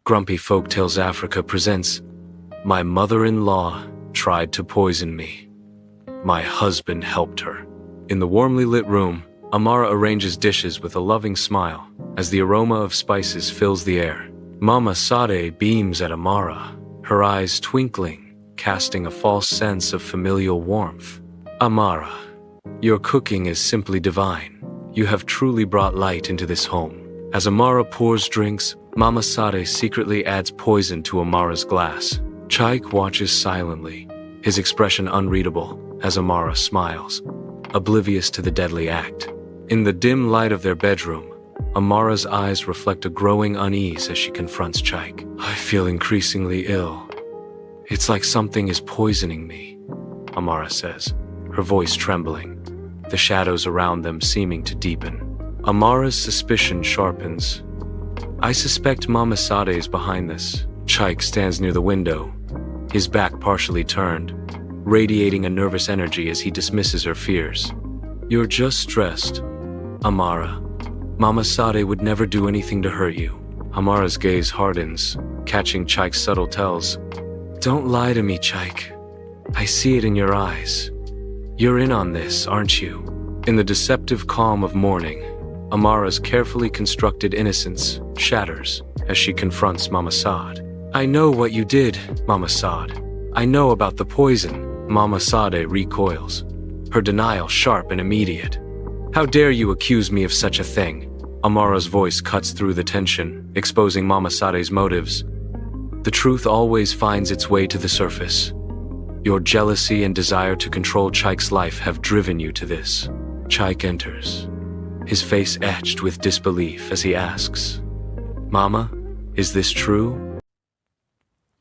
Grumpy Folktales Africa presents My Mother-in-Law Tried to Poison Me. My husband helped her. In the warmly lit room, Amara arranges dishes with a loving smile as the aroma of spices fills the air. Mama Sade beams at Amara, her eyes twinkling, casting a false sense of familial warmth. Amara, your cooking is simply divine. You have truly brought light into this home. As Amara pours drinks, Mama Sade secretly adds poison to Amara's glass. Chike watches silently, his expression unreadable as Amara smiles, oblivious to the deadly act. In the dim light of their bedroom, Amara's eyes reflect a growing unease as she confronts Chike. I feel increasingly ill. It's like something is poisoning me, Amara says, her voice trembling, the shadows around them seeming to deepen. Amara's suspicion sharpens. I suspect Mama Sade is behind this. Chike stands near the window, his back partially turned, radiating a nervous energy as he dismisses her fears. You're just stressed, Amara. Mama Sade would never do anything to hurt you. Amara's gaze hardens, catching Chike's subtle tells. Don't lie to me, Chike. I see it in your eyes. You're in on this, aren't you? In the deceptive calm of morning, Amara's carefully constructed innocence shatters as she confronts Mama Sade. I know what you did, Mama Sade. I know about the poison. Mama Sade recoils, her denial sharp and immediate. How dare you accuse me of such a thing? Amara's voice cuts through the tension, exposing Mama Sade's motives. The truth always finds its way to the surface. Your jealousy and desire to control Chike's life have driven you to this. Chike enters, his face etched with disbelief as he asks, Mama, is this true?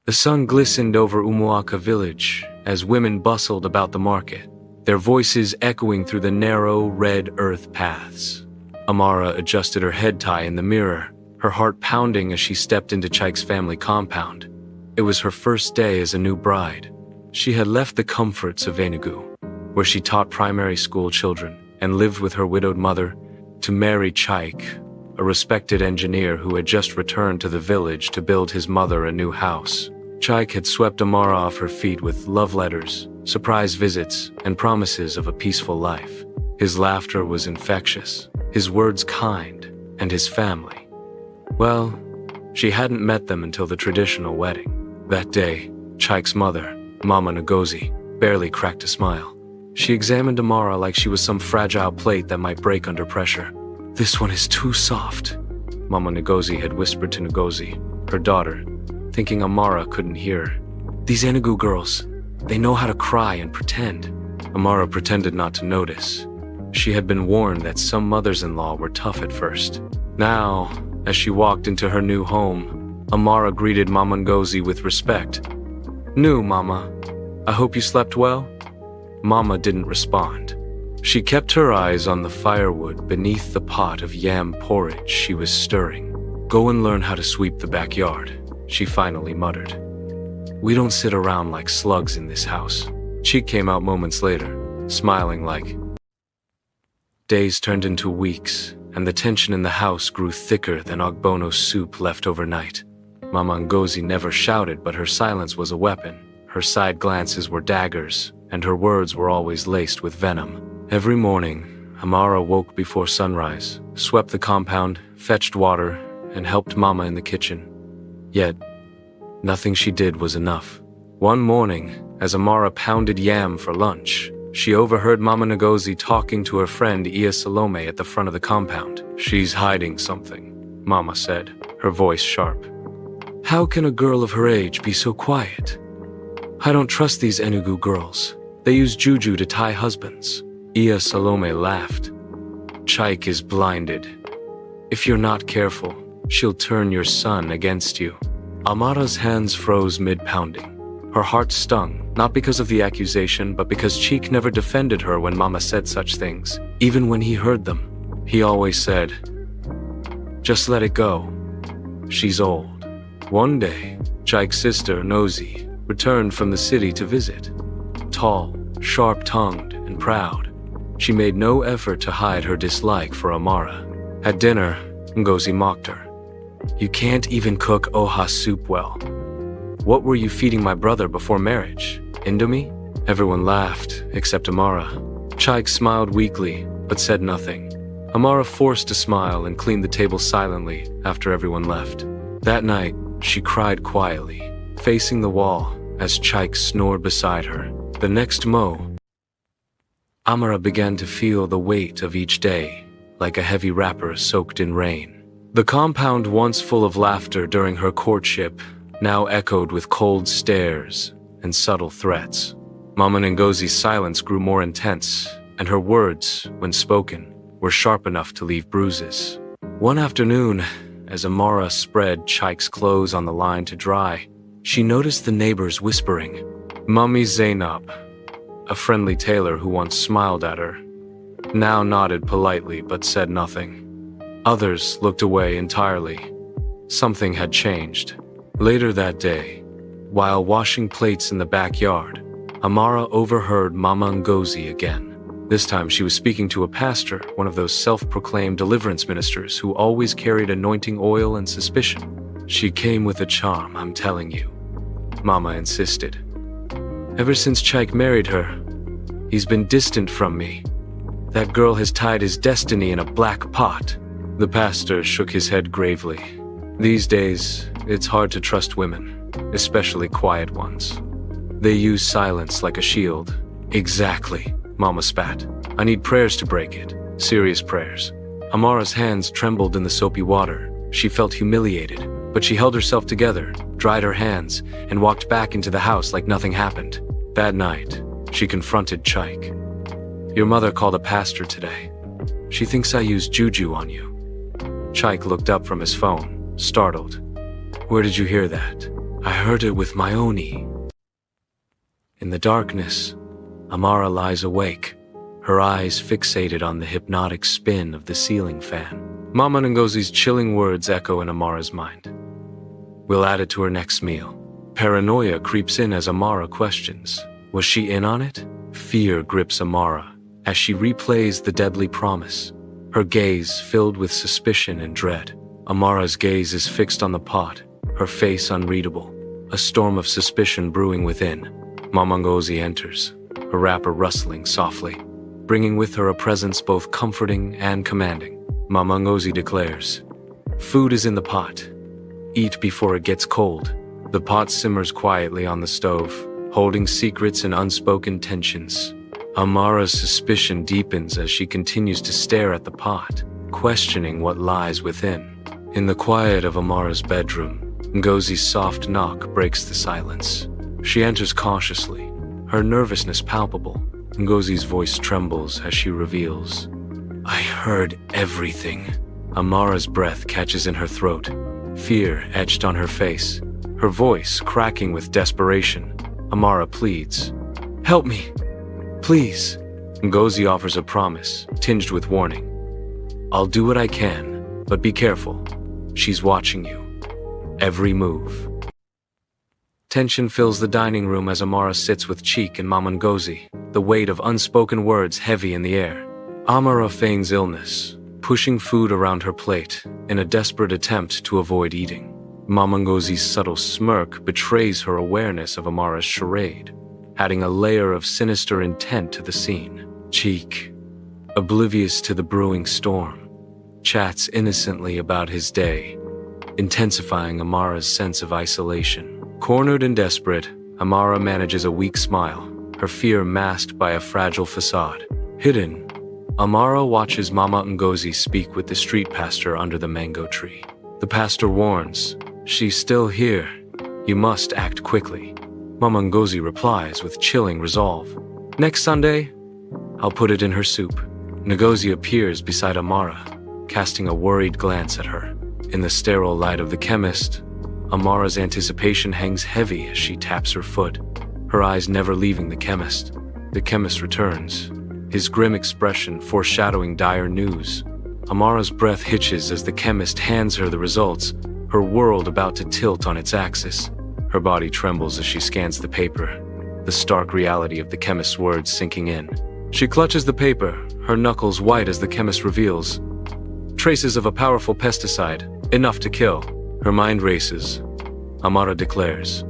The sun glistened over Umuaka village as women bustled about the market, their voices echoing through the narrow, red earth paths. Amara adjusted her head tie in the mirror, her heart pounding as she stepped into Chike's family compound. It was her first day as a new bride. She had left the comforts of Enugu, where she taught primary school children and lived with her widowed mother, to marry Chike, a respected engineer who had just returned to the village to build his mother a new house. Chike had swept Amara off her feet with love letters, surprise visits, and promises of a peaceful life. His laughter was infectious, his words kind, and his family. Well, she hadn't met them until the traditional wedding. That day, Chike's mother, Mama Ngozi, barely cracked a smile. She examined Amara like she was some fragile plate that might break under pressure. This one is too soft, Mama Ngozi had whispered to Ngozi, her daughter, thinking Amara couldn't hear. These Enugu girls, they know how to cry and pretend. Amara pretended not to notice. She had been warned that some mothers-in-law were tough at first. Now, as she walked into her new home, Amara greeted Mama Ngozi with respect. "New, Mama. I hope you slept well?" Mama didn't respond. She kept her eyes on the firewood beneath the pot of yam porridge she was stirring. "Go and learn how to sweep the backyard," she finally muttered. "We don't sit around like slugs in this house." Chike came out moments later, smiling like. Days turned into weeks, and the tension in the house grew thicker than ogbono soup left overnight. Mama Ngozi never shouted, but her silence was a weapon. Her side glances were daggers, and her words were always laced with venom. Every morning, Amara woke before sunrise, swept the compound, fetched water, and helped Mama in the kitchen. Yet, nothing she did was enough. One morning, as Amara pounded yam for lunch, she overheard Mama Ngozi talking to her friend Iya Salome at the front of the compound. "She's hiding something," Mama said, her voice sharp. "How can a girl of her age be so quiet? I don't trust these Enugu girls. They use juju to tie husbands." Iya Salome laughed. "Chike is blinded. If you're not careful, she'll turn your son against you." Amara's hands froze mid-pounding. Her heart stung, not because of the accusation, but because Chike never defended her when Mama said such things. Even when he heard them, he always said, "Just let it go. She's old." One day, Chike's sister, Nosy, returned from the city to visit. Tall, sharp-tongued, and proud, she made no effort to hide her dislike for Amara. At dinner, Ngozi mocked her. You can't even cook oha soup well. What were you feeding my brother before marriage? Indomie? Everyone laughed, except Amara. Chike smiled weakly, but said nothing. Amara forced a smile and cleaned the table silently after everyone left. That night, she cried quietly, facing the wall as Chike snored beside her. The next Amara began to feel the weight of each day, like a heavy wrapper soaked in rain. The compound, once full of laughter during her courtship, now echoed with cold stares and subtle threats. Mama Ngozi's silence grew more intense, and her words, when spoken, were sharp enough to leave bruises. One afternoon, as Amara spread Chike's clothes on the line to dry, she noticed the neighbors whispering. Mummy Zainab, a friendly tailor who once smiled at her, now nodded politely but said nothing. Others looked away entirely. Something had changed. Later that day, while washing plates in the backyard, Amara overheard Mama Ngozi again. This time she was speaking to a pastor, one of those self-proclaimed deliverance ministers who always carried anointing oil and suspicion. She came with a charm, I'm telling you, Mama insisted. Ever since Chike married her, he's been distant from me. That girl has tied his destiny in a black pot. The pastor shook his head gravely. These days, it's hard to trust women, especially quiet ones. They use silence like a shield. Exactly, Mama spat. I need prayers to break it. Serious prayers. Amara's hands trembled in the soapy water. She felt humiliated, but she held herself together, dried her hands, and walked back into the house like nothing happened. That night, she confronted Chike. Your mother called a pastor today. She thinks I used juju on you. Chike looked up from his phone, startled. Where did you hear that? I heard it with my own ear. In the darkness, Amara lies awake, her eyes fixated on the hypnotic spin of the ceiling fan. Mama Ngozi's chilling words echo in Amara's mind. We'll add it to her next meal. Paranoia creeps in as Amara questions. Was she in on it? Fear grips Amara as she replays the deadly promise, her gaze filled with suspicion and dread. Amara's gaze is fixed on the pot, her face unreadable, a storm of suspicion brewing within. Mama Ngozi enters, her wrapper rustling softly, bringing with her a presence both comforting and commanding. Mama Ngozi declares, food is in the pot. Eat before it gets cold. The pot simmers quietly on the stove, holding secrets and unspoken tensions. Amara's suspicion deepens as she continues to stare at the pot, questioning what lies within. In the quiet of Amara's bedroom, Ngozi's soft knock breaks the silence. She enters cautiously, her nervousness palpable. Ngozi's voice trembles as she reveals, I heard everything. Amara's breath catches in her throat, fear etched on her face, her voice cracking with desperation. Amara pleads, help me, please. Ngozi offers a promise, tinged with warning. I'll do what I can, but be careful. She's watching you. Every move. Tension fills the dining room as Amara sits with Chike and Mama Ngozi, the weight of unspoken words heavy in the air. Amara feigns illness, pushing food around her plate in a desperate attempt to avoid eating. Mama Ngozi's subtle smirk betrays her awareness of Amara's charade, adding a layer of sinister intent to the scene. Chike, oblivious to the brewing storm, chats innocently about his day, intensifying Amara's sense of isolation. Cornered and desperate, Amara manages a weak smile, her fear masked by a fragile facade. Hidden, Amara watches Mama Ngozi speak with the street pastor under the mango tree. The pastor warns, she's still here. You must act quickly. Mama Ngozi replies with chilling resolve. Next Sunday, I'll put it in her soup. Ngozi appears beside Amara, casting a worried glance at her. In the sterile light of the chemist, Amara's anticipation hangs heavy as she taps her foot, her eyes never leaving the chemist. The chemist returns, his grim expression foreshadowing dire news. Amara's breath hitches as the chemist hands her the results, her world about to tilt on its axis. Her body trembles as she scans the paper, the stark reality of the chemist's words sinking in. She clutches the paper, her knuckles white as the chemist reveals. Traces of a powerful pesticide, Enough to kill. Her mind races. Amara declares,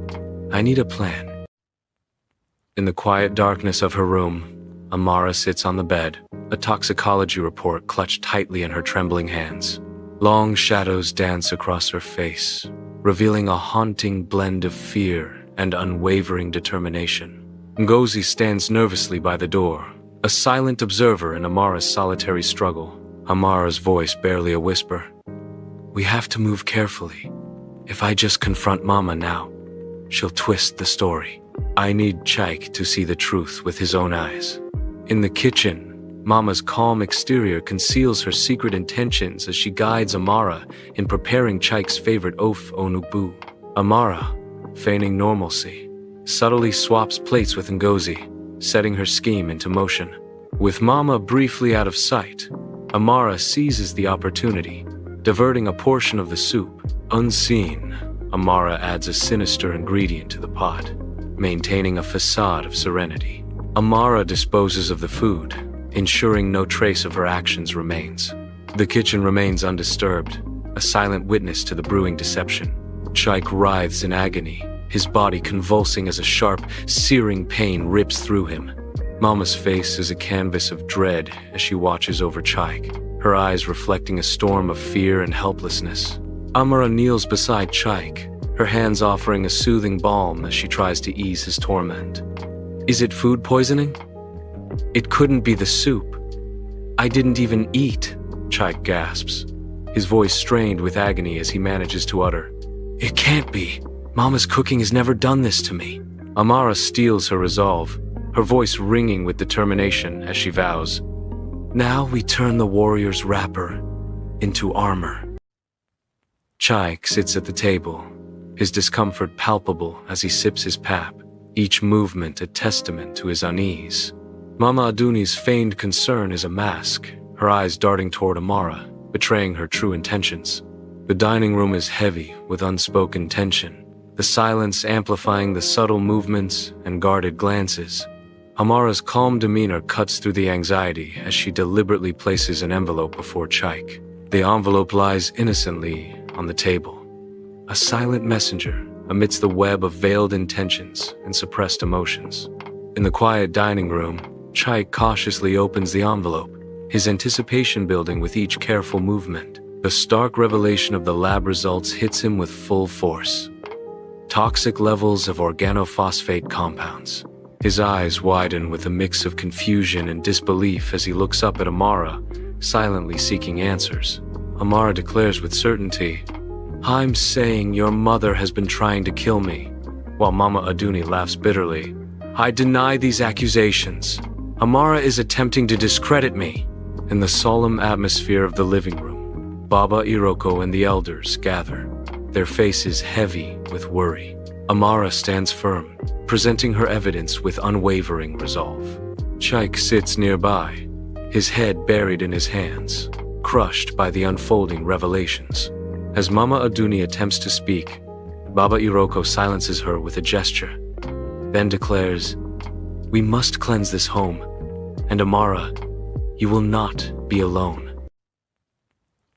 I need a plan. In the quiet darkness of her room, Amara sits on the bed, a toxicology report clutched tightly in her trembling hands. Long shadows dance across her face, revealing a haunting blend of fear and unwavering determination. Ngozi stands nervously by the door, a silent observer in Amara's solitary struggle. Amara's voice barely a whisper. We have to move carefully. If I just confront Mama now, she'll twist the story. I need Chike to see the truth with his own eyes. In the kitchen, Mama's calm exterior conceals her secret intentions as she guides Amara in preparing Chike's favorite oaf onubu. Amara, feigning normalcy, subtly swaps plates with Ngozi, setting her scheme into motion. With Mama briefly out of sight, Amara seizes the opportunity, diverting a portion of the soup. Unseen, Amara adds a sinister ingredient to the pot, maintaining a facade of serenity. Amara disposes of the food, ensuring no trace of her actions remains. The kitchen remains undisturbed, a silent witness to the brewing deception. Chike writhes in agony, his body convulsing as a sharp, searing pain rips through him. Mama's face is a canvas of dread as she watches over Chike, her eyes reflecting a storm of fear and helplessness. Amara kneels beside Chike, her hands offering a soothing balm as she tries to ease his torment. Is it food poisoning? It couldn't be the soup. I didn't even eat, Chike gasps, his voice strained with agony as he manages to utter, It can't be. Mama's cooking has never done this to me. Amara steels her resolve, her voice ringing with determination as she vows, Now we turn the warrior's wrapper into armor. Chike sits at the table, his discomfort palpable as he sips his pap, each movement a testament to his unease. Mama Aduni's feigned concern is a mask, her eyes darting toward Amara, betraying her true intentions. The dining room is heavy with unspoken tension, the silence amplifying the subtle movements and guarded glances. Amara's calm demeanor cuts through the anxiety as she deliberately places an envelope before Chike. The envelope lies innocently on the table, a silent messenger amidst the web of veiled intentions and suppressed emotions. In the quiet dining room, Chike cautiously opens the envelope, his anticipation building with each careful movement. The stark revelation of the lab results hits him with full force. Toxic levels of organophosphate compounds. His eyes widen with a mix of confusion and disbelief as he looks up at Amara, silently seeking answers. Amara declares with certainty, I'm saying your mother has been trying to kill me, while Mama Aduni laughs bitterly. I deny these accusations. Amara is attempting to discredit me. In the solemn atmosphere of the living room, Baba Iroko and the elders gather, their faces heavy with worry. Amara stands firm, presenting her evidence with unwavering resolve. Chike sits nearby, his head buried in his hands, crushed by the unfolding revelations. As Mama Aduni attempts to speak, Baba Iroko silences her with a gesture, then declares, We must cleanse this home, and Amara, you will not be alone.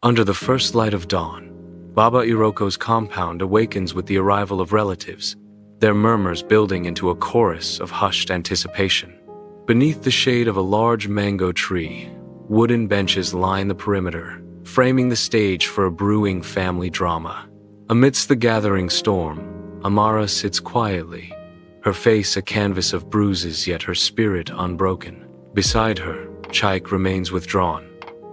Under the first light of dawn, Baba Iroko's compound awakens with the arrival of relatives, their murmurs building into a chorus of hushed anticipation. Beneath the shade of a large mango tree, wooden benches line the perimeter, framing the stage for a brewing family drama. Amidst the gathering storm, Amara sits quietly, her face a canvas of bruises yet her spirit unbroken. Beside her, Chike remains withdrawn,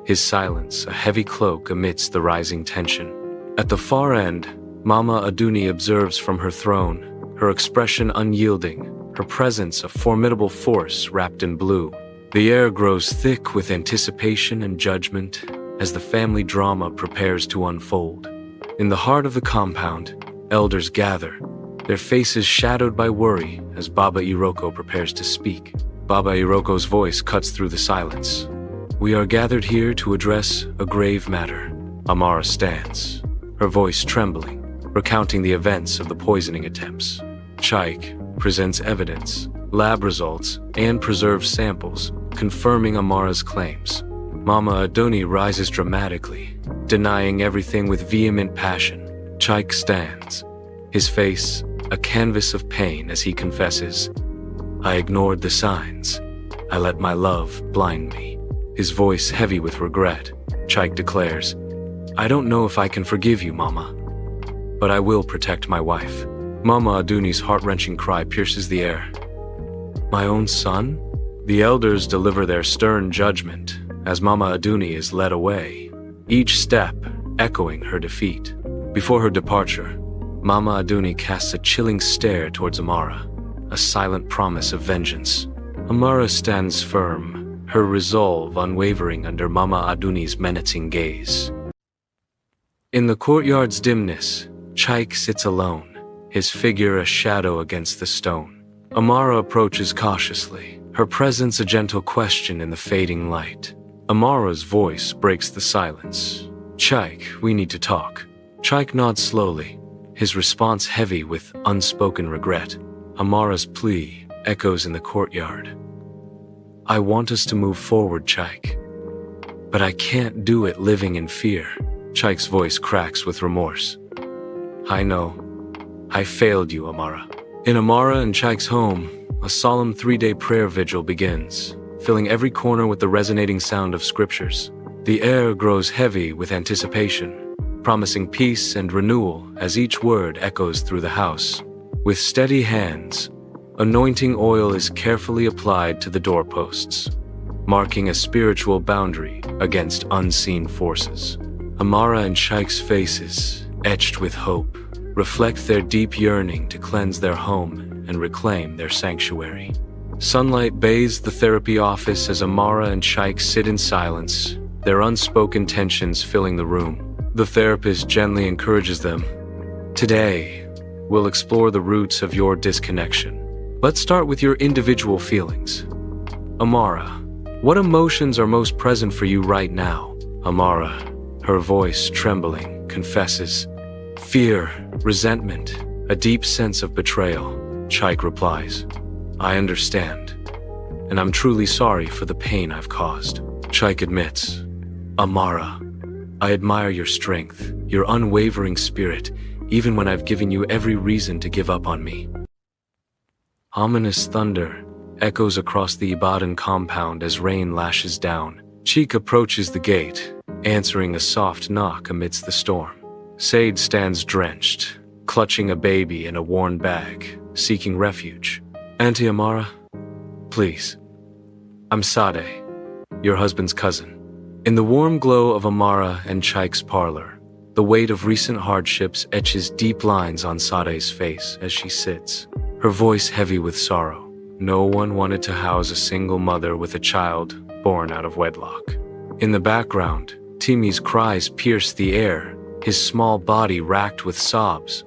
his silence a heavy cloak amidst the rising tension. At the far end, Mama Aduni observes from her throne, her expression unyielding, her presence a formidable force wrapped in blue. The air grows thick with anticipation and judgment as the family drama prepares to unfold. In the heart of the compound, elders gather, their faces shadowed by worry as Baba Iroko prepares to speak. Baba Iroko's voice cuts through the silence. We are gathered here to address a grave matter. Amara stands, her voice trembling, recounting the events of the poisoning attempts. Chike presents evidence, lab results, and preserved samples, confirming Amara's claims. Mama Aduni rises dramatically, denying everything with vehement passion. Chike stands, his face a canvas of pain as he confesses, "I ignored the signs. I let my love blind me." His voice heavy with regret, Chike declares, "I don't know if I can forgive you, Mama, but I will protect my wife." Mama Aduni's heart-wrenching cry pierces the air. "My own son?" The elders deliver their stern judgment as Mama Aduni is led away, each step echoing her defeat. Before her departure, Mama Aduni casts a chilling stare towards Amara, a silent promise of vengeance. Amara stands firm, her resolve unwavering under Mama Aduni's menacing gaze. In the courtyard's dimness, Chike sits alone, his figure a shadow against the stone. Amara approaches cautiously, her presence a gentle question in the fading light. Amara's voice breaks the silence. "Chike, we need to talk." Chike nods slowly, his response heavy with unspoken regret. Amara's plea echoes in the courtyard. "I want us to move forward, Chike, but I can't do it living in fear." Chike's voice cracks with remorse. "I know. I failed you, Amara." In Amara and Chike's home, a solemn 3-day prayer vigil begins, filling every corner with the resonating sound of scriptures. The air grows heavy with anticipation, promising peace and renewal as each word echoes through the house. With steady hands, anointing oil is carefully applied to the doorposts, marking a spiritual boundary against unseen forces. Amara and Chike's faces, etched with hope, reflect their deep yearning to cleanse their home and reclaim their sanctuary. Sunlight bathes the therapy office as Amara and Chike sit in silence, their unspoken tensions filling the room. The therapist gently encourages them. "Today, we'll explore the roots of your disconnection. Let's start with your individual feelings. Amara, what emotions are most present for you right now?" Amara, her voice trembling, confesses, "Fear, resentment, a deep sense of betrayal." Chike replies, "I understand, and I'm truly sorry for the pain I've caused." Chike admits, "Amara, I admire your strength, your unwavering spirit, even when I've given you every reason to give up on me." Ominous thunder echoes across the Ibadan compound as rain lashes down. Chike approaches the gate, answering a soft knock amidst the storm. Sade stands drenched, clutching a baby in a worn bag, seeking refuge. "Auntie Amara, please. I'm Sade, your husband's cousin." In the warm glow of Amara and Chike's parlor, the weight of recent hardships etches deep lines on Sade's face as she sits, her voice heavy with sorrow. No one wanted to house a single mother with a child born out of wedlock. In the background, Timi's cries pierce the air, his small body racked with sobs.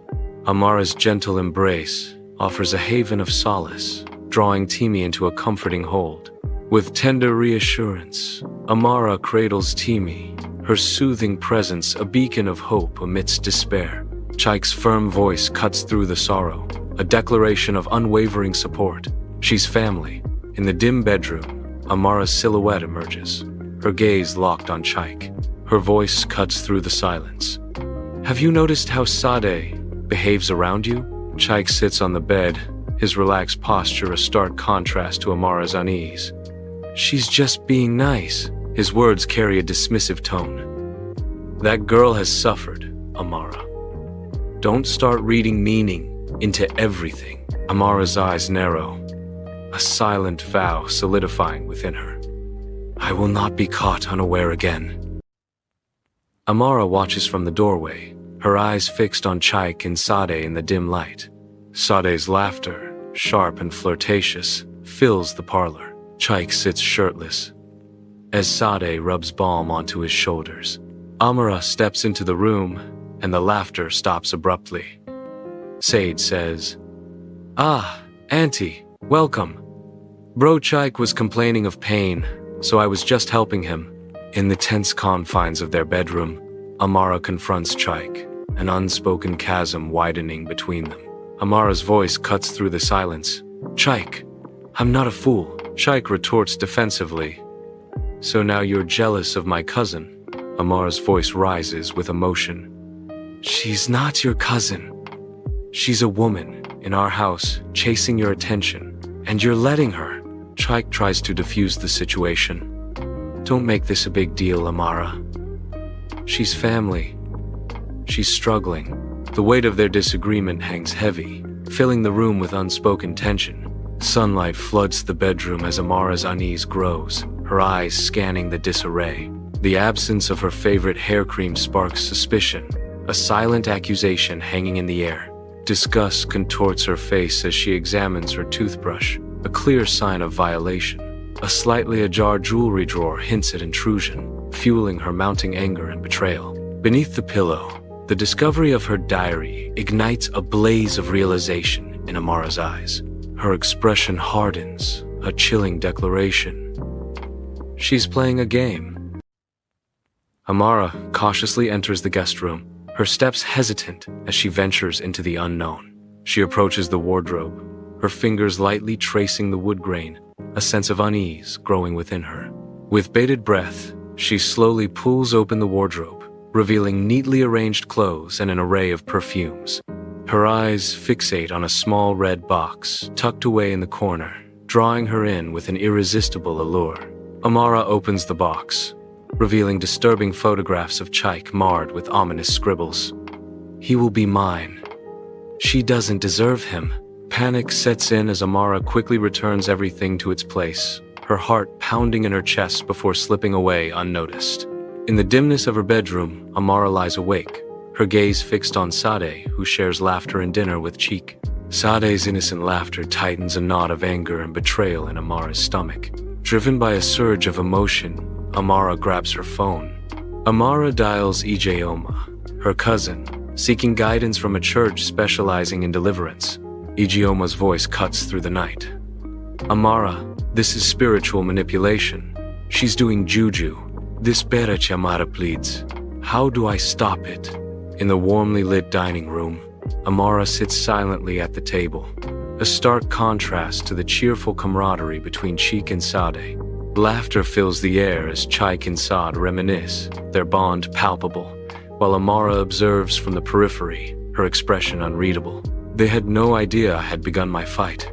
Amara's gentle embrace offers a haven of solace, drawing Timi into a comforting hold. With tender reassurance, Amara cradles Timi, her soothing presence a beacon of hope amidst despair. Chike's firm voice cuts through the sorrow, a declaration of unwavering support. She's family. In the dim bedroom, Amara's silhouette emerges, her gaze locked on Chike. Her voice cuts through the silence. "Have you noticed how Sade behaves around you?" Chike sits on the bed, his relaxed posture a stark contrast to Amara's unease. "She's just being nice." His words carry a dismissive tone. "That girl has suffered, Amara. Don't start reading meaning into everything." Amara's eyes narrow, a silent vow solidifying within her. "I will not be caught unaware again." Amara watches from the doorway, her eyes fixed on Chike and Sade in the dim light. Sade's laughter, sharp and flirtatious, fills the parlor. Chike sits shirtless, as Sade rubs balm onto his shoulders. Amara steps into the room, and the laughter stops abruptly. Sade says, "Ah, Auntie, welcome." Bro Chike was complaining of pain, so I was just helping him. In the tense confines of their bedroom, Amara confronts Chike, an unspoken chasm widening between them. Amara's voice cuts through the silence. "Chike, I'm not a fool." Chike retorts defensively. "So now you're jealous of my cousin?" Amara's voice rises with emotion. She's not your cousin. She's a woman in our house, chasing your attention, and you're letting her. Chike tries to defuse the situation. Don't make this a big deal, Amara. She's family. She's struggling. The weight of their disagreement hangs heavy, filling the room with unspoken tension. Sunlight floods the bedroom as Amara's unease grows, her eyes scanning the disarray. The absence of her favorite hair cream sparks suspicion, a silent accusation hanging in the air. Disgust contorts her face as she examines her toothbrush, a clear sign of violation. A slightly ajar jewelry drawer hints at intrusion, fueling her mounting anger and betrayal. Beneath the pillow, the discovery of her diary ignites a blaze of realization in Amara's eyes. Her expression hardens, a chilling declaration. She's playing a game. Amara cautiously enters the guest room, her steps hesitant as she ventures into the unknown. She approaches the wardrobe, her fingers lightly tracing the wood grain, a sense of unease growing within her. With bated breath, she slowly pulls open the wardrobe, revealing neatly arranged clothes and an array of perfumes. Her eyes fixate on a small red box tucked away in the corner, drawing her in with an irresistible allure. Amara opens the box, revealing disturbing photographs of Chike marred with ominous scribbles. He will be mine. She doesn't deserve him. Panic sets in as Amara quickly returns everything to its place, her heart pounding in her chest before slipping away unnoticed. In the dimness of her bedroom, Amara lies awake, her gaze fixed on Sade, who shares laughter and dinner with Chike. Sade's innocent laughter tightens a knot of anger and betrayal in Amara's stomach. Driven by a surge of emotion, Amara grabs her phone. Amara dials Ijeoma, her cousin, seeking guidance from a church specializing in deliverance. Ijeoma's voice cuts through the night. Amara, this is spiritual manipulation. She's doing juju. This Berach, Amara pleads. How do I stop it? In the warmly lit dining room, Amara sits silently at the table, a stark contrast to the cheerful camaraderie between Chike and Sade. Laughter fills the air as Chike and Sade reminisce, their bond palpable, while Amara observes from the periphery, her expression unreadable. They had no idea I had begun my fight.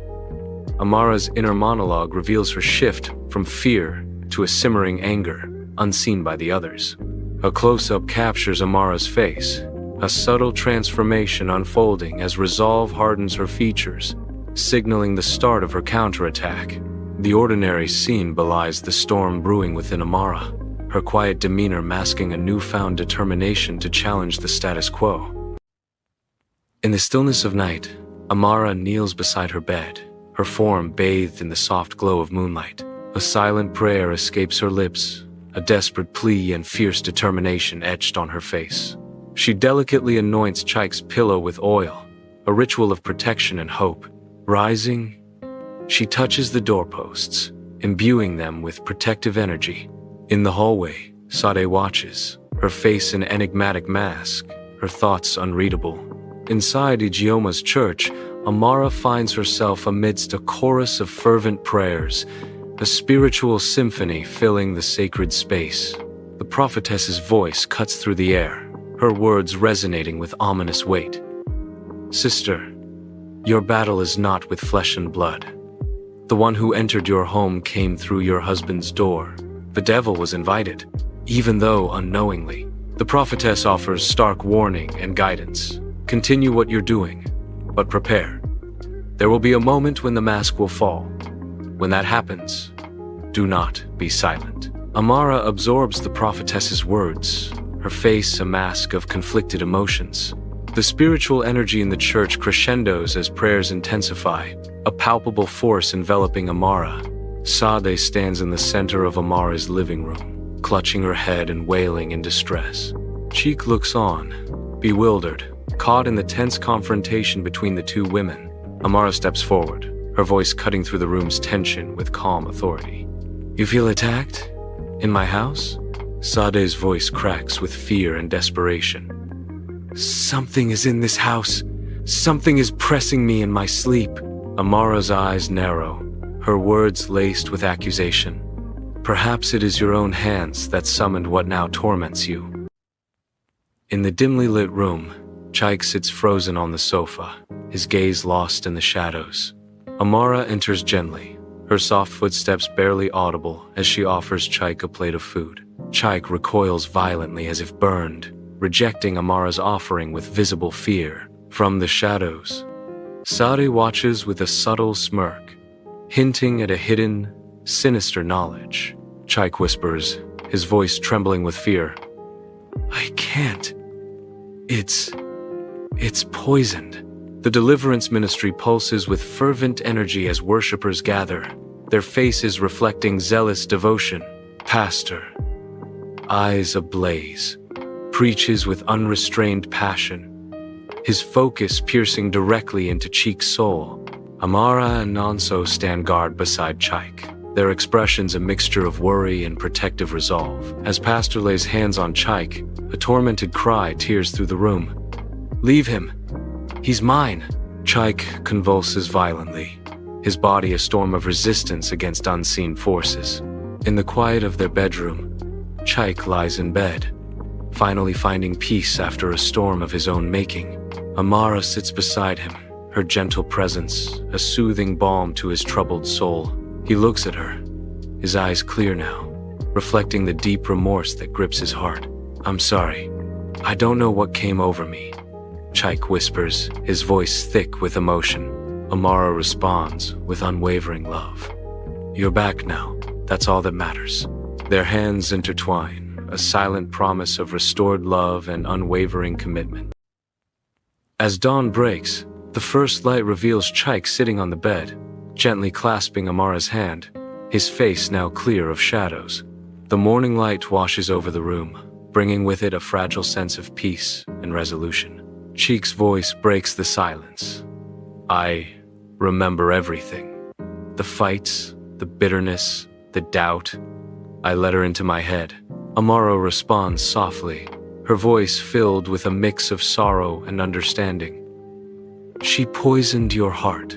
Amara's inner monologue reveals her shift from fear to a simmering anger, unseen by the others. A close-up captures Amara's face, a subtle transformation unfolding as resolve hardens her features, signaling the start of her counterattack. The ordinary scene belies the storm brewing within Amara, her quiet demeanor masking a newfound determination to challenge the status quo. In the stillness of night, Amara kneels beside her bed, her form bathed in the soft glow of moonlight. A silent prayer escapes her lips, a desperate plea and fierce determination etched on her face. She delicately anoints Chike's pillow with oil, a ritual of protection and hope. Rising, she touches the doorposts, imbuing them with protective energy. In the hallway, Sade watches, her face an enigmatic mask, her thoughts unreadable. Inside Ijeoma's church, Amara finds herself amidst a chorus of fervent prayers, a spiritual symphony filling the sacred space. The prophetess's voice cuts through the air, her words resonating with ominous weight. Sister, your battle is not with flesh and blood. The one who entered your home came through your husband's door. The devil was invited, even though unknowingly. The prophetess offers stark warning and guidance. Continue what you're doing, but prepare. There will be a moment when the mask will fall. When that happens, do not be silent. Amara absorbs the prophetess's words, her face a mask of conflicted emotions. The spiritual energy in the church crescendos as prayers intensify, a palpable force enveloping Amara. Sade stands in the center of Amara's living room, clutching her head and wailing in distress. Chike looks on, bewildered, caught in the tense confrontation between the two women. Amara steps forward, her voice cutting through the room's tension with calm authority. You feel attacked? In my house? Sade's voice cracks with fear and desperation. Something is in this house. Something is pressing me in my sleep. Amara's eyes narrow, her words laced with accusation. Perhaps it is your own hands that summoned what now torments you. In the dimly lit room, Chike sits frozen on the sofa, his gaze lost in the shadows. Amara enters gently, her soft footsteps barely audible as she offers Chike a plate of food. Chike recoils violently as if burned, rejecting Amara's offering with visible fear. From the shadows, Sade watches with a subtle smirk, hinting at a hidden, sinister knowledge. Chike whispers, his voice trembling with fear. "I can't. It's poisoned." The deliverance ministry pulses with fervent energy as worshippers gather, their faces reflecting zealous devotion. Pastor, eyes ablaze, preaches with unrestrained passion, his focus piercing directly into Chike's soul. Amara and Nonso stand guard beside Chike, their expressions a mixture of worry and protective resolve. As Pastor lays hands on Chike, a tormented cry tears through the room. "Leave him! He's mine!" Chike convulses violently, his body a storm of resistance against unseen forces. In the quiet of their bedroom, Chike lies in bed, finally finding peace after a storm of his own making. Amara sits beside him, her gentle presence a soothing balm to his troubled soul. He looks at her, his eyes clear now, reflecting the deep remorse that grips his heart. "I'm sorry. I don't know what came over me," Chike whispers, his voice thick with emotion. Amara responds with unwavering love. "You're back now. That's all that matters." Their hands intertwine, a silent promise of restored love and unwavering commitment. As dawn breaks, the first light reveals Chike sitting on the bed, gently clasping Amara's hand, his face now clear of shadows. The morning light washes over the room, bringing with it a fragile sense of peace and resolution. Chike's voice breaks the silence. "I remember everything. The fights, the bitterness, the doubt. I let her into my head." Amara responds softly, her voice filled with a mix of sorrow and understanding. "She poisoned your heart,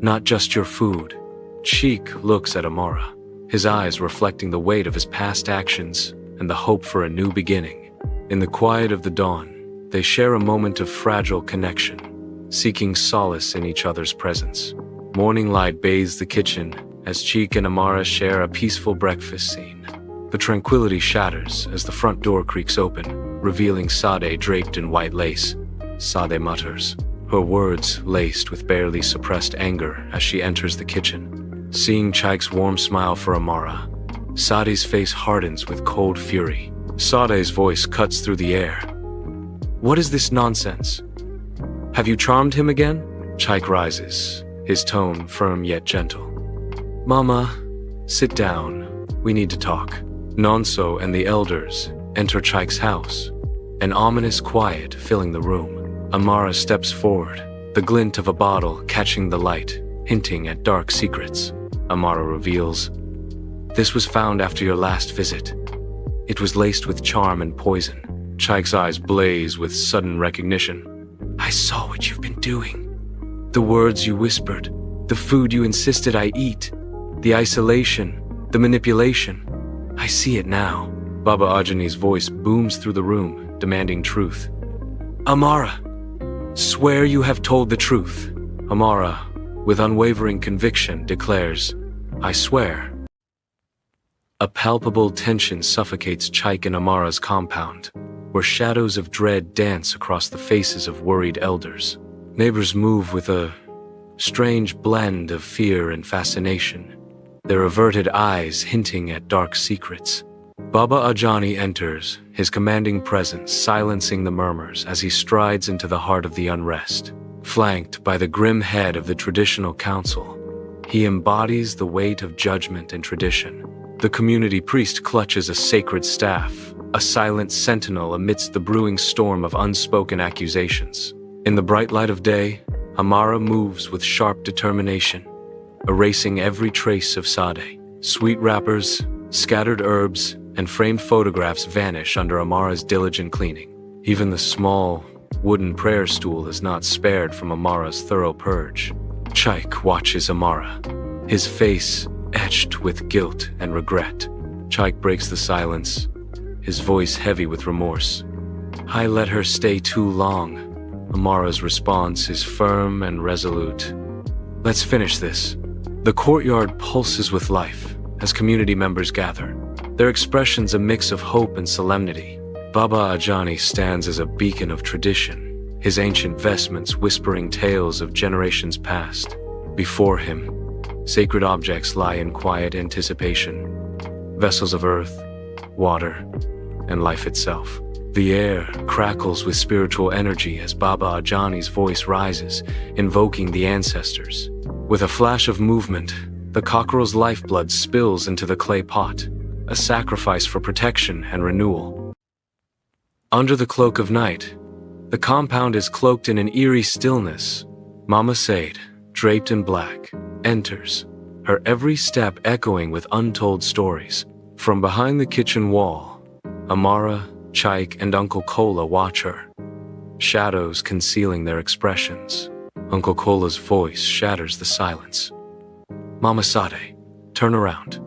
not just your food." Chike looks at Amara, his eyes reflecting the weight of his past actions and the hope for a new beginning. In the quiet of the dawn, they share a moment of fragile connection, seeking solace in each other's presence. Morning light bathes the kitchen as Chike and Amara share a peaceful breakfast scene. The tranquility shatters as the front door creaks open, revealing Sade draped in white lace. Sade mutters, her words laced with barely suppressed anger as she enters the kitchen. Seeing Chike's warm smile for Amara, Sade's face hardens with cold fury. Sade's voice cuts through the air. "What is this nonsense? Have you charmed him again?" Chike rises, his tone firm yet gentle. "Mama, sit down. We need to talk." Nonso and the elders enter Chike's house, an ominous quiet filling the room. Amara steps forward, the glint of a bottle catching the light, hinting at dark secrets. Amara reveals, "This was found after your last visit. It was laced with charm and poison." Chike's eyes blaze with sudden recognition. "I saw what you've been doing. The words you whispered, the food you insisted I eat, the isolation, the manipulation. I see it now." Baba Ajani's voice booms through the room, demanding truth. "Amara, swear you have told the truth." Amara, with unwavering conviction, declares, "I swear." A palpable tension suffocates Chike and Amara's compound, where shadows of dread dance across the faces of worried elders. Neighbors move with a strange blend of fear and fascination, their averted eyes hinting at dark secrets. Baba Ajani enters, his commanding presence silencing the murmurs as he strides into the heart of the unrest. Flanked by the grim head of the traditional council, he embodies the weight of judgment and tradition. The community priest clutches a sacred staff, a silent sentinel amidst the brewing storm of unspoken accusations. In the bright light of day, Amara moves with sharp determination, erasing every trace of Sade. Sweet wrappers, scattered herbs, and framed photographs vanish under Amara's diligent cleaning. Even the small, wooden prayer stool is not spared from Amara's thorough purge. Chike watches Amara, his face etched with guilt and regret. Chike breaks the silence, his voice heavy with remorse. I let her stay too long. Amara's response is firm and resolute. Let's finish this. The courtyard pulses with life as community members gather, their expressions a mix of hope and solemnity. Baba Ajani stands as a beacon of tradition, his ancient vestments whispering tales of generations past. Before him, sacred objects lie in quiet anticipation, vessels of earth, water, and life itself. The air crackles with spiritual energy as Baba Ajani's voice rises, invoking the ancestors. With a flash of movement, the cockerel's lifeblood spills into the clay pot, a sacrifice for protection and renewal. Under the cloak of night, the compound is cloaked in an eerie stillness. Mama Sade, draped in black, enters, her every step echoing with untold stories. From behind the kitchen wall, Amara, Chike, and Uncle Kola watch her, shadows concealing their expressions. Uncle Kola's voice shatters the silence. Mama Sade, turn around.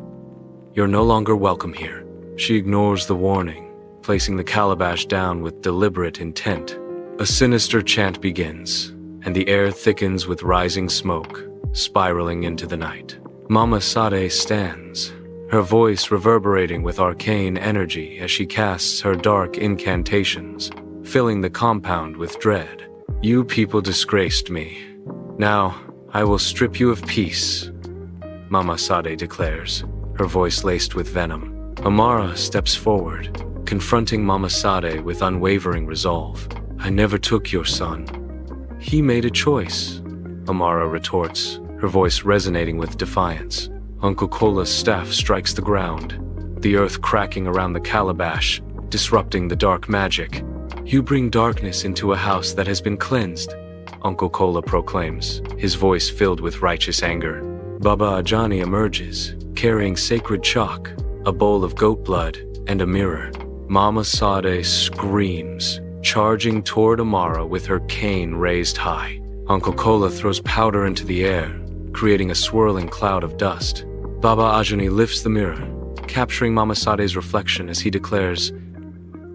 You're no longer welcome here. She ignores the warning, placing the calabash down with deliberate intent. A sinister chant begins, and the air thickens with rising smoke, spiraling into the night. Mama Sade stands, her voice reverberating with arcane energy as she casts her dark incantations, filling the compound with dread. You people disgraced me. Now, I will strip you of peace, Mama Sade declares, her voice laced with venom. Amara steps forward, confronting Mama Sade with unwavering resolve. I never took your son. He made a choice, Amara retorts, her voice resonating with defiance. Uncle Kola's staff strikes the ground, the earth cracking around the calabash, disrupting the dark magic. You bring darkness into a house that has been cleansed, Uncle Kola proclaims, his voice filled with righteous anger. Baba Ajani emerges, carrying sacred chalk, a bowl of goat blood, and a mirror. Mama Sade screams, charging toward Amara with her cane raised high. Uncle Kola throws powder into the air, creating a swirling cloud of dust. Baba Ajani lifts the mirror, capturing Mama Sade's reflection as he declares,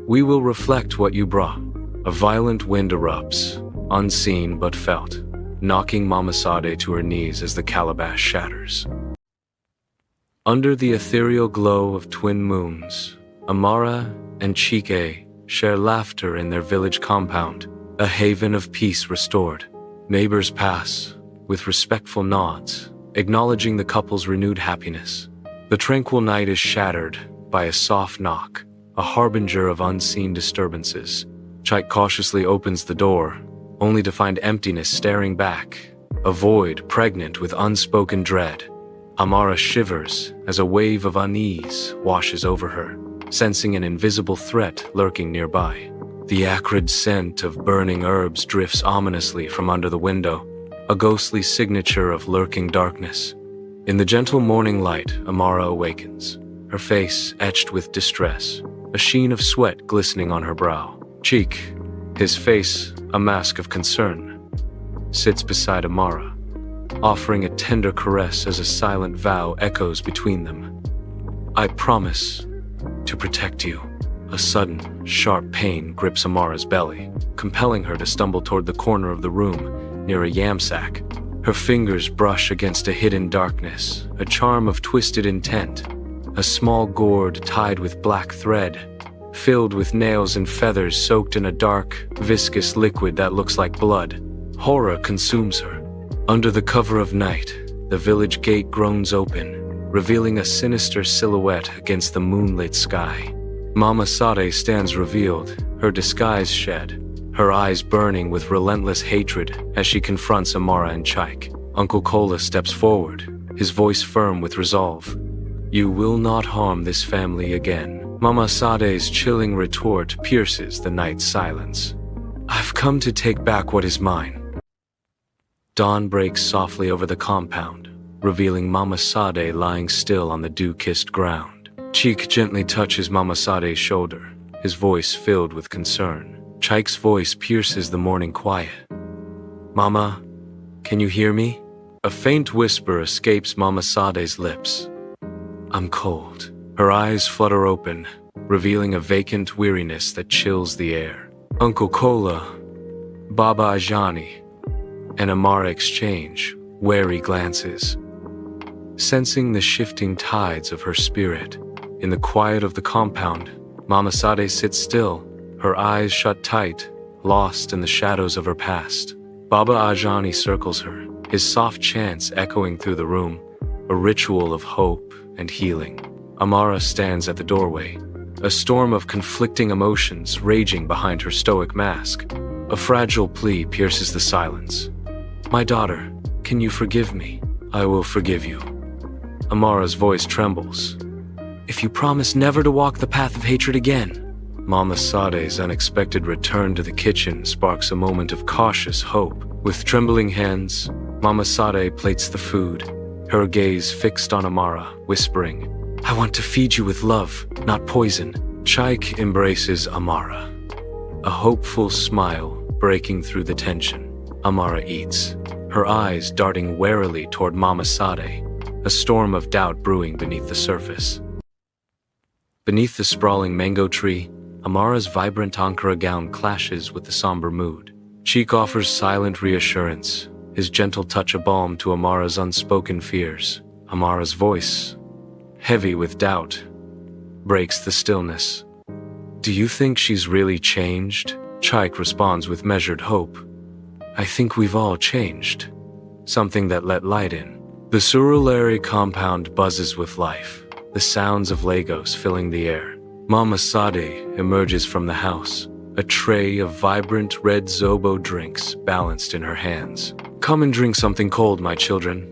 We will reflect what you brought. A violent wind erupts, unseen but felt, knocking Mama Sade to her knees as the calabash shatters. Under the ethereal glow of twin moons, Amara and Chike share laughter in their village compound, a haven of peace restored. Neighbors pass, with respectful nods, acknowledging the couple's renewed happiness. The tranquil night is shattered by a soft knock, a harbinger of unseen disturbances. Chike cautiously opens the door, only to find emptiness staring back, a void pregnant with unspoken dread. Amara shivers as a wave of unease washes over her, sensing an invisible threat lurking nearby. The acrid scent of burning herbs drifts ominously from under the window, a ghostly signature of lurking darkness. In the gentle morning light, Amara awakens, her face etched with distress, a sheen of sweat glistening on her brow. Chike, his face a mask of concern, sits beside Amara, offering a tender caress as a silent vow echoes between them. I promise to protect you. A sudden, sharp pain grips Amara's belly, compelling her to stumble toward the corner of the room, near a yam sack. Her fingers brush against a hidden darkness, a charm of twisted intent, a small gourd tied with black thread, filled with nails and feathers soaked in a dark, viscous liquid that looks like blood. Horror consumes her. Under the cover of night, the village gate groans open, revealing a sinister silhouette against the moonlit sky. Mama Sade stands revealed, her disguise shed, her eyes burning with relentless hatred as she confronts Amara and Chike. Uncle Kola steps forward, his voice firm with resolve. You will not harm this family again. Mama Sade's chilling retort pierces the night's silence. I've come to take back what is mine. Dawn breaks softly over the compound, revealing Mama Sade lying still on the dew-kissed ground. Chike gently touches Mama Sade's shoulder, his voice filled with concern. Chike's voice pierces the morning quiet. Mama, can you hear me? A faint whisper escapes Mama Sade's lips. I'm cold. Her eyes flutter open, revealing a vacant weariness that chills the air. Uncle Kola, Baba Ajani, and Amara exchange wary glances. Sensing the shifting tides of her spirit, in the quiet of the compound, Mama Sade sits still, her eyes shut tight, lost in the shadows of her past. Baba Ajani circles her, his soft chants echoing through the room, a ritual of hope and healing. Amara stands at the doorway, a storm of conflicting emotions raging behind her stoic mask. A fragile plea pierces the silence. My daughter, can you forgive me? I will forgive you. Amara's voice trembles. If you promise never to walk the path of hatred again. Mama Sade's unexpected return to the kitchen sparks a moment of cautious hope. With trembling hands, Mama Sade plates the food, her gaze fixed on Amara, whispering, I want to feed you with love, not poison. Chike embraces Amara, a hopeful smile breaking through the tension. Amara eats, her eyes darting warily toward Mama Sade, a storm of doubt brewing beneath the surface. Beneath the sprawling mango tree, Amara's vibrant Ankara gown clashes with the somber mood. Chike offers silent reassurance, his gentle touch a balm to Amara's unspoken fears. Amara's voice, heavy with doubt, breaks the stillness. Do you think she's really changed? Chike responds with measured hope. I think we've all changed. Something that let light in. The Surulere compound buzzes with life, the sounds of Legos filling the air. Mama Sade emerges from the house, a tray of vibrant red Zobo drinks balanced in her hands. Come and drink something cold, my children,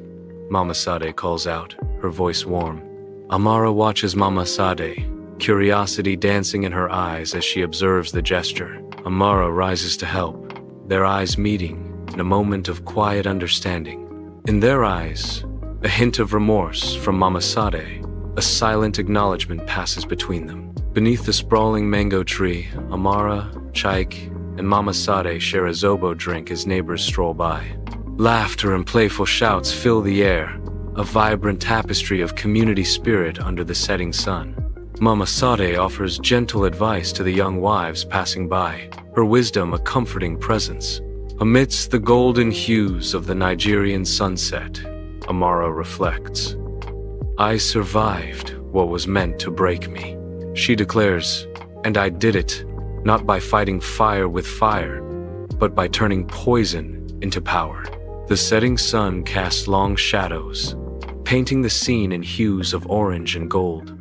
Mama Sade calls out, her voice warm. Amara watches Mama Sade, curiosity dancing in her eyes as she observes the gesture. Amara rises to help, their eyes meeting in a moment of quiet understanding. In their eyes, a hint of remorse from Mama Sade, a silent acknowledgement passes between them. Beneath the sprawling mango tree, Amara, Chike, and Mama Sade share a Zobo drink as neighbors stroll by. Laughter and playful shouts fill the air, a vibrant tapestry of community spirit under the setting sun. Mama Sade offers gentle advice to the young wives passing by, her wisdom a comforting presence. Amidst the golden hues of the Nigerian sunset, Amara reflects. I survived what was meant to break me, she declares, and I did it, not by fighting fire with fire, but by turning poison into power. The setting sun casts long shadows, painting the scene in hues of orange and gold.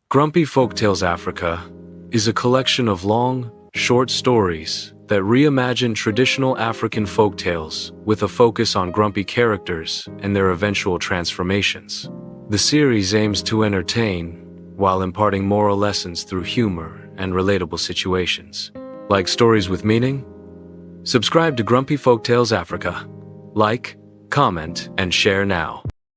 Grumpy Folktales Africa is a collection of long, short stories that reimagine traditional African folktales with a focus on grumpy characters and their eventual transformations. The series aims to entertain while imparting moral lessons through humor and relatable situations. Like stories with meaning? Subscribe to Grumpy Folktales Africa. Like, comment, and share now.